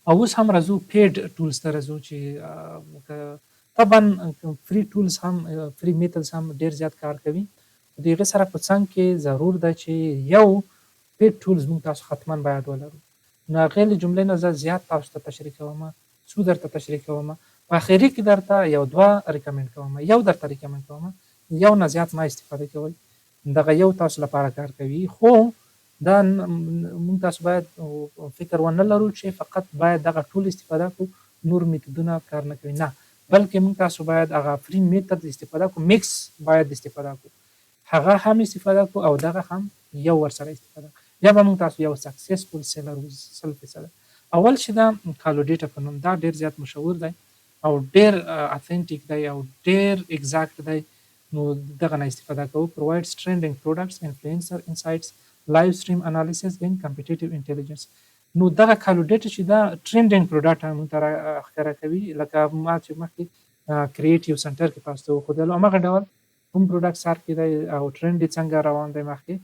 او اوس هم راځو پیډ ټولز ته راځو چې طبعا فری ټولز هم فری میتودز هم ډیر زیات کار کوي. دغه سره په څنګ کې ضرور ده چې یو پیډ ټولز موږ تاسو حتما باید ولرو. نو هغې له جملې نه زه زیات تاسو ته تشریح کوم، څو درته تشریح کوم. په اخري کې درته یو دوه ریکمند کوم، یو درته ریکمند کوم، یو نه زیات ما استفاده کوئ. دغه یو تاسو لپاره کار کوي، خو دا موږ تاسو باید فکر ونه لرو چې فقط باید دغه ټول استفاده کو، نور میتودونه کار نه کوي، نه، بلکې موږ تاسو باید هغه فری میتود استفاده کو، میکس باید استفاده کو، هغه هم استفاده کو او دغه هم یو ورسره استفاده کو، یا به موږ تاسو یو سکسسفل سیلر 100%. اول چې دا کالو ډیټا په نوم دا ډیر زیات مشهور دی او ډیر اتھنټیک دی او ډیر ایگزیکټ دی. نو دغه نه استفاده کوو. provides trending products, influencer insights, live stream analysis and competitive intelligence. نو دغه کالو ډیټا چې دا ټرینډینګ پروډکټ موږ ته ښکاره کوي، لکه ما چې مخکې کریټیو سنټر کې تاسو ته وښودلو همغه ډول کوم پروډکټ سر کې دی او ټرینډ یې څنګه روان دی مخکې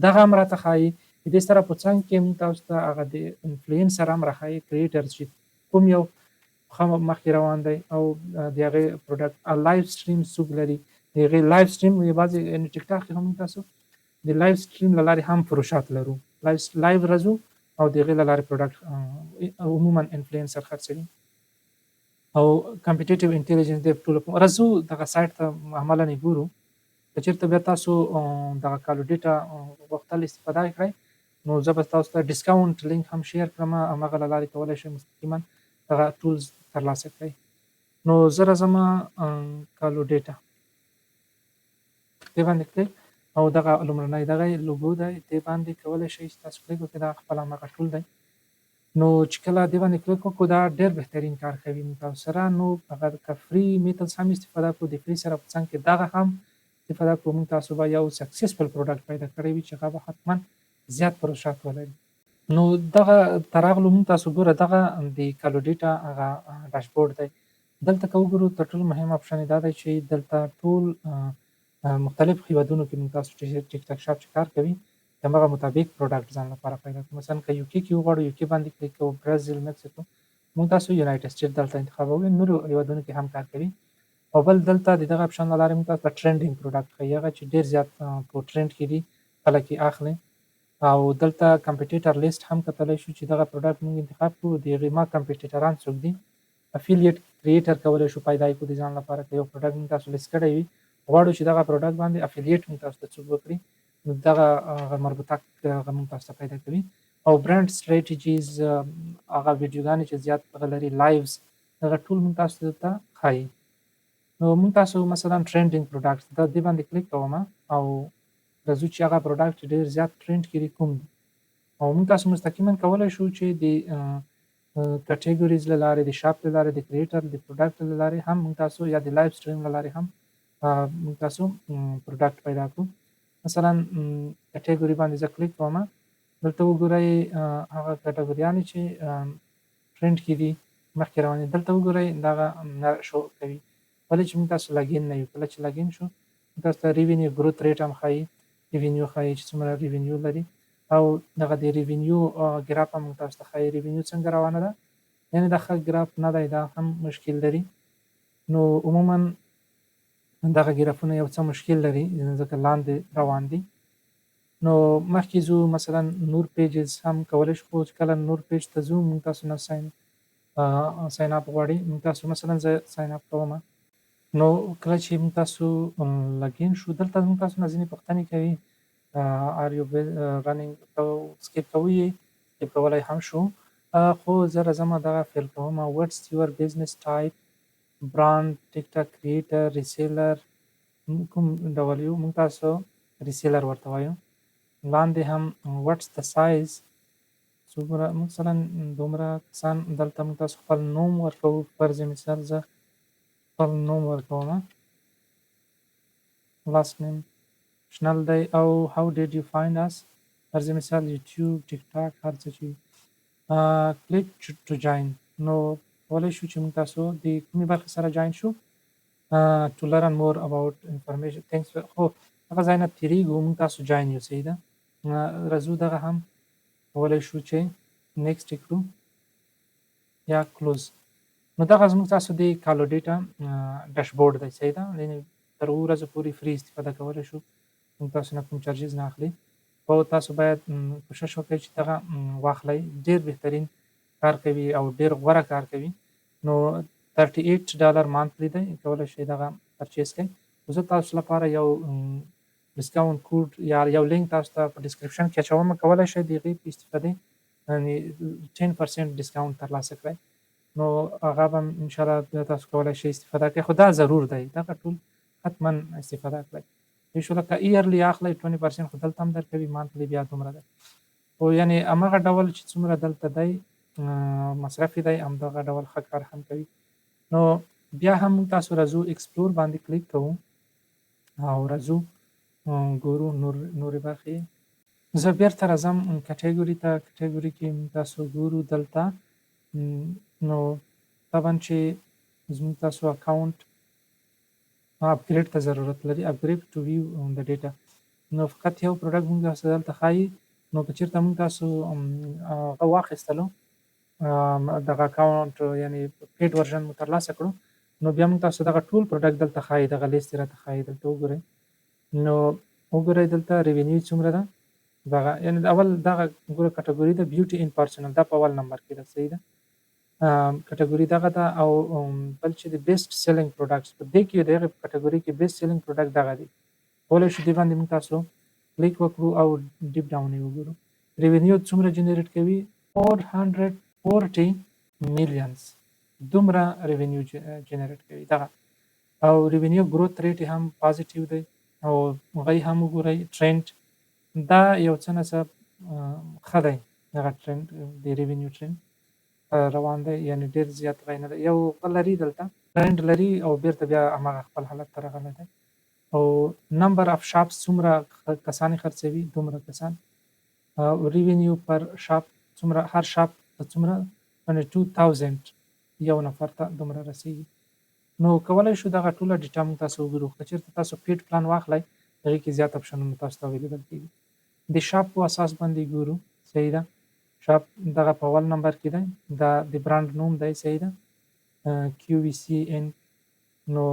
دغه هم راته ښایي. د دې سره په څنګ کې موږ تاسو ته هغه د انفلوئنسر هم راښایي، کریټر چې کوم یو مخکې روان دی او د هغې پروډکټ لایف سټریم څوک لري، د هغې لایف سټریم بعضې یعنې ټیک ټاک کې هم تاسو د لایف سټریم له لارې هم فروشات لرو، لایف راځو او د هغې له لارې پروډکټ عموما انفلوئنسر خرڅوي. او کمپیټیټیو انټیلیجنس د ټولو راځو دغه سایټ ته عملاً یې ګورو. که چېرته بیا تاسو دغه کالو ډیټا غوښتل استفاده کړئ نو زه به تاسو ته ډسکاونټ لینک هم شیر کړم، همغه له لارې کولی شئ مستقیما دغه ټولز ترلاسه کړئ. نو زه راځم کالو ډیټا دې باندې کلیک او دغه لومړنی دغه لوګو دی دې باندې کولی شئ چې تاسو کلیک وکړئ، دا خپل همغه ټول دی. نو چې کله دې باندې کلیک وکړو دا ډېر بهترین کار کوي موږ تاسو سره. نو هغه که فری میتودز هم استفاده کړو، د فری سره په څنګ کې دغه هم استفاده کړو، موږ تاسو به یو سکسسفل پروډکټ پیدا کړی وي چې هغه به حتما زیات فروشات ولري. نو دغه ته راغلو موږ تاسو ګوره دغه د کالو ډیټا هغه ډاشبورډ دی. دلته که وګورو تر ټولو مهم اپشن یې دا دی چې دلته ټول مختلف هیوادونو کې موږ تاسو ټیک ټاک شاپ چې کار کوي د همغه مطابق پروډکټ ځان لپاره پیدا کړو. مثلا که یو کې وغواړو یو کې باندې کلیک کوو، برازیل، مکسیکو، موږ تاسو یونایټډ سټیټ دلته انتخابوو، نورو هیوادونو کې هم کار کوي. او بل دلته د دغه اپشن له لارې موږ تاسو ته ټرینډینګ پروډکټ ښایي، هغه چې ډېر زیات په ټرینډ کې دي، خلک یې اخلي. او دلته کمپیټیټر لیست هم کتلی شو چې دغه پروډکټ موږ انتخاب کړو، د هغې ما کمپیټیټران څوک دي. افیلیټ کریټر کولی شو پیدا کړو د ځان لپاره، که یو پروډکټ موږ تاسو لیست کړی وي غواړو چې دغه پروډکټ باندې افیلیټ موږ تاسو ته څوک وکړي نو دغه مربوطه هغه موږ تاسو ته پیدا کوي. او برانډ سټریټیجیز هغه ویډیوګانې چې زیات هغه لري، لایوز، دغه ټول موږ تاسو ته ښایي. نو موږ تاسو مثلا ټرینډینګ پروډکټس دا دې باندې کلیک کوم او راځو چې هغه پروډکټ چې ډېر زیات ټرینډ کړي کوم دي او موږ تاسو مستقیما کولی شو چې د کټیګوریز له لارې، د شاپ له لارې، د کریټر د پروډکټ له لارې هم موږ تاسو یا د لایف سټریم له لارې هم موږ تاسو پروډکټ پیدا کړو. مثلا کټیګوري باندې زه کلیک کوم، دلته وګورئ هغه کټیګوریانې چې ټرینډ کې دي مخکې روانې، دلته وګورئ دغه شو کوي. ولې چې موږ تاسو لاګین نه یو، کله چې لاګین شو تاسو ته ریوینیو ګروث ریټ هم ښایي، ریوینیو ښایي چې څومره ریوینیو لري او دغه د ریوینیو ګراف هم تاسو ته ښایي ریوینیو څنګه روانه ده. یعنې دا ښه ګراف نه دی، دا هم مشکل لري. نو عموما دغه ګرافونه یو څه مشکل لري ځکه لاندې روان دي. نو مخکې ځو مثلا نور پیجز هم کولی شو، خو چې کله نور پیج ته ځو موږ تاسو نه ساین اپ غواړي، موږ تاسو مثلا زه ساین اپ کوم. نو کله چې موږ تاسو لاګین شو دلته موږ تاسو نه ځینې پوښتنې کوي، آر یو رننګ سکیپ کوئ سکیپ کولی هم شو، خو زه راځم دغه فیل کوم. وټس یور بزنس ټایپ، برانډ، ټیک ټاک کریټر، ریسیلر، کوم ډول یو موږ تاسو ریسیلر ورته وایو. لاندې هم وټس د سایز، څومره مثلا دومره کسان، دلته موږ تاسو خپل نوم ورکوو، فرض مثال زه خپل نوم ورکوم، لاست نیم شنل دی او هاو ډیډ یو فایند اس، فرض مثال یوټیوب، ټیک ټاک، هر څه چې کلیک ټو جاین. نو کولی شو چې موږ تاسو د کومې برخې سره جاین شو، ټو لرن مور اباوټ انفارمیشن تھینکس. خو هغه ځای نه تېرېږو، موږ تاسو جاین یو صحیح ده. راځو دغه هم کولی شو چې نیکسټ یې کړو. یا کلوز. نو دغه زموږ تاسو د کالو ډیټا ډیشبورډ دی، صحیح ده. یعنې تر 7 ورځو پورې فري استفاده کولی شو، موږ تاسو نه کوم چارجز نه اخلي. خو تاسو باید کوشش وکړئ چې دغه واخلئ. ډېر بهترین کار کوي او ډېر غوره کار کوي. نو $38 مانتلی دی، کولی شئ دغه پرچیز کړئ. زه تاسو لپاره یو ډسکاونټ کوډ یا یو لینک تاسو ته په ډسکرپشن کې اچوم، کولی شئ د هغې په استفادې 10% ډسکاونټ ترلاسه کړئ. نو هغه به انشاءالله تاسو کولی شئ استفاده کړئ، خو دا ضرور دی دغه ټول حتما استفاده کړئ. دې شو لکه ایرلی اخلئ 20%، خو دلته هم درکوي، مانتلی بیا دومره دی. خو یعنې همغه ډول چې څومره دلته دی مصرفي دی، همدغه ډول ښه کار هم کوي. نو بیا هم موږ تاسو راځو ایکسپلور باندې کلیک کوو او راځو ګورو نورې برخې. زه بیرته راځم کټګوري ته. کټګوري کې موږ تاسو ګورو دلته نو طبعا چې زموږ تاسو اکاونټ اپګریډ ته ضرورت لري، اپګریډ ټو ویو د ډیټا. نو فقط یو پروډکټ موږ تاسو دلته ښایي. نو که چېرته موږ تاسو هغه واخیستلو دغه اکاونټ یعنې پیډ ورژن مو ترلاسه کړو، نو بیا موږ تاسو دغه ټول پروډکټ دلته ښایي، دغه لیست یې راته ښایي. دلته وګورئ، نو وګورئ دلته ریونیو څومره ده. دغه یعنې اول دغه ګوره کټګوري ده بیوټي ان پرسنل، دا په اول نمبر کې ده، صحیح ده. کټګوري دغه ده. او بل چې د بیسټ سیلینګ پروډکټس په دې کې د هغې په کټګوري کې بیسټ سیلینګ پروډکټ دغه دی. کولی شو دې باندې موږ تاسو کلیک وکړو او ډیپ ډاون یې وګورو. ریونیو څومره جنریټ کوي؟ 440 میلیونز، دومره ریونیو جنریټ کوي دغه. او ریونیو گروث ریټ هم پازیټیو دی. او هغه هم وګورئ ټرینډ، دا یو څه نه څه ښه دی. دغه ټرینډ د ریونیو ټرینډ روان دی، یعنې ډېر زیات غی نه دی. یو لري دلته ټرینډ لري او بیرته بیا هماغه خپل حالت ته راغلی دی. او نمبر اف شاپس څومره کسان خرڅوي، دومره کسان. ریونیو پر شاپ څومره، هر شاپ ته څومره، 22,000 یو نفر ته دومره رسېږي. نو کولی شو دغه ټوله ډیټا موږ تاسو وګورو. که چېرته تاسو پیډ پلان واخلئ، هغې کې زیات اپشنونه تاسو ته اویلیبل کېږي. د شاپ په اساس باندې ګورو، صحیح ده. شاپ دغه په اول نمبر کې دی، دا د برانډ نوم دی، صحیح ده. QVCN. نو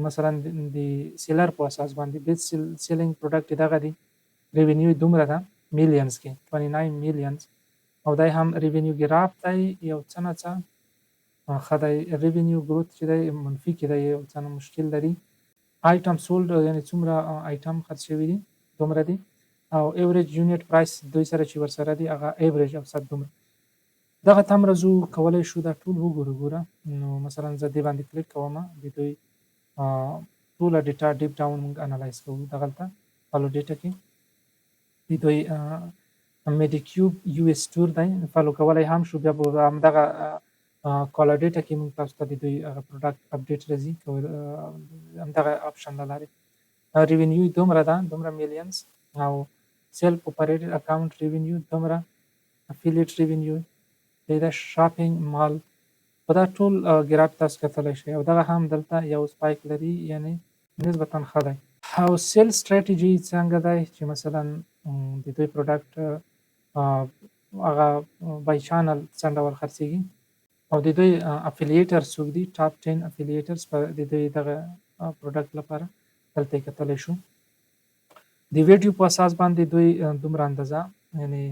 مثلا د سیلر په اساس باندې بیسټ سیلینګ پروډکټ دغه دی، ریونیو دومره ده میلیونز کې 29 میلیونز. او دی هم ریونیو ګراف دی، یو څه نه څه ښه دی. ریونیو گروث چې دی منفي کې دی، یو څه نه مشکل لري. آیټم سولډ یعنې څومره آیټم خرڅ شوي دي دومره دي. او ایوریج یونټ پرایس دوی سره چې ورسره دي هغه ایوریج اوسط دومره. دغه ته هم راځو، کولی شو دا ټول وګورو. ګوره نو مثلا زه دې باندې کلیک کوم، د دوی ټوله ډیټا ډیپ ډاون موږ انالایز کوو. دغلته فالو ډیټا کې د دوی میډیکیوب یو اس ټور دی، فالو کولی هم شو. بیا به همدغه کالا ډیټا کې موږ تاسو ته د دوی هغه پروډکټ اپډیټ راځي، همدغه آپشن له لارې. ریونیو دومره ده، دومره میلیونز. او سیلف اپریټډ اکاونټ ریونیو دومره، افیلیټ ریونیو، دا شاپینګ مال، په دا ټول ګراف تاسو کتلی شئ. او دغه هم دلته یو سپایک لري، یعنې نسبتا ښه دی. او سیل سټریټجي څنګه دی چې مثلا د دوی پروډکټ هغه بای چانل څه ډول خرڅېږي. او د دوی افیلیټر څوک دي، ټاپ 10 افیلیټرز د دوی دغه پروډکټ لپاره دلته یې کتلی شو. د ویډیو په اساس باندې دوی دومره اندازه، یعنې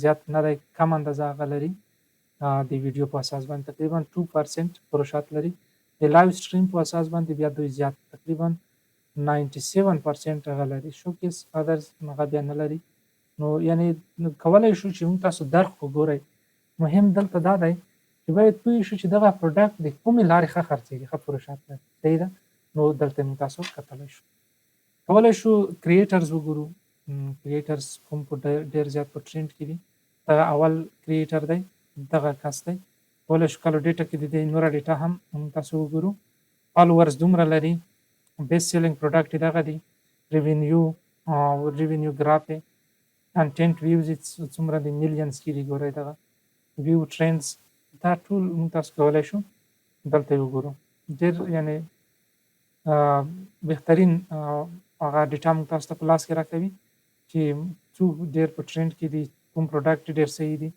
زیات نه دی، کم اندازه هغه لري. د ویډیو په اساس باندې تقریبا 2% پروشات لري. د لایو سټریم په اساس باندې بیا دوی زیات، تقریبا 97% هغه لري. شوکیس ادرز هغه بیا نه لري. نو یعنې کولی شو چې موږ تاسو درک وګورئ. مهم دلته دا دی چې باید پوه شو چې دغه پروډکټ د کومې لارې ښه خرڅېږي، ښه پروشات لري، صحیح ده. نو دلته موږ تاسو کتلی شو. کولی شو کریټرز وګورو. کریټرز کوم په ډېر زیات په ټرینډ کې دي. دغه اول کریټر دی، دغه کس دی. کولی شو کالو ډیټا کې د دې نوره ډیټا هم تاسو وګورو. فالوورز دومره لري، بیسټ سیلینګ پروډکټ یې دغه دی. ریونیو ریونیو ګراف یې، کنټینټ ویوز یې څومره د میلیونز کې دي. ګورئ دغه ویو ټرینډز، دا ټول موږ تاسو کولی شو دلته یې وګورو. ډېر یعنې بهترین هغه ډیټا موږ تاسو ته په لاس کې راکوي چې څوک ډېر په ټرینډ کې دي، کوم پروډکټ ډېر صحیح دي.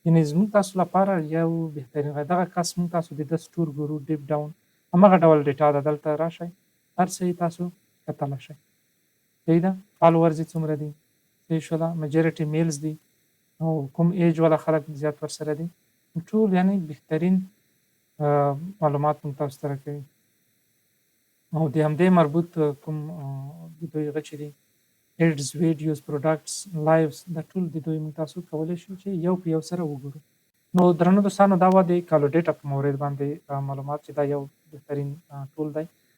یعنې زموږ تاسو لپاره یو بهترین دغه کس موږ تاسو د ده سټور ګورو ډیپ ډاون همغه ډول ډیټا ده دلته راشئ هر څه یې تاسو کتلی شئ صحیح ده فالوورز یې څومره دي صحیح شوله میجورټي میلز دي او کوم ایج والا خلک زیات ورسره دي ټول یعنې بهترین معلومات موږ تاسو ته راکوي او د همدې مربوط کوم د دوی هغه چې دي ایډز ویډیوز پروډکټس لایوز دا ټول د دوی موږ تاسو کولی شو چې یو په یو سره وګورو نو درنو دوستانو دا وه د کالو ډیټا په مورد باندې معلومات چې دا یو بهترین ټول دی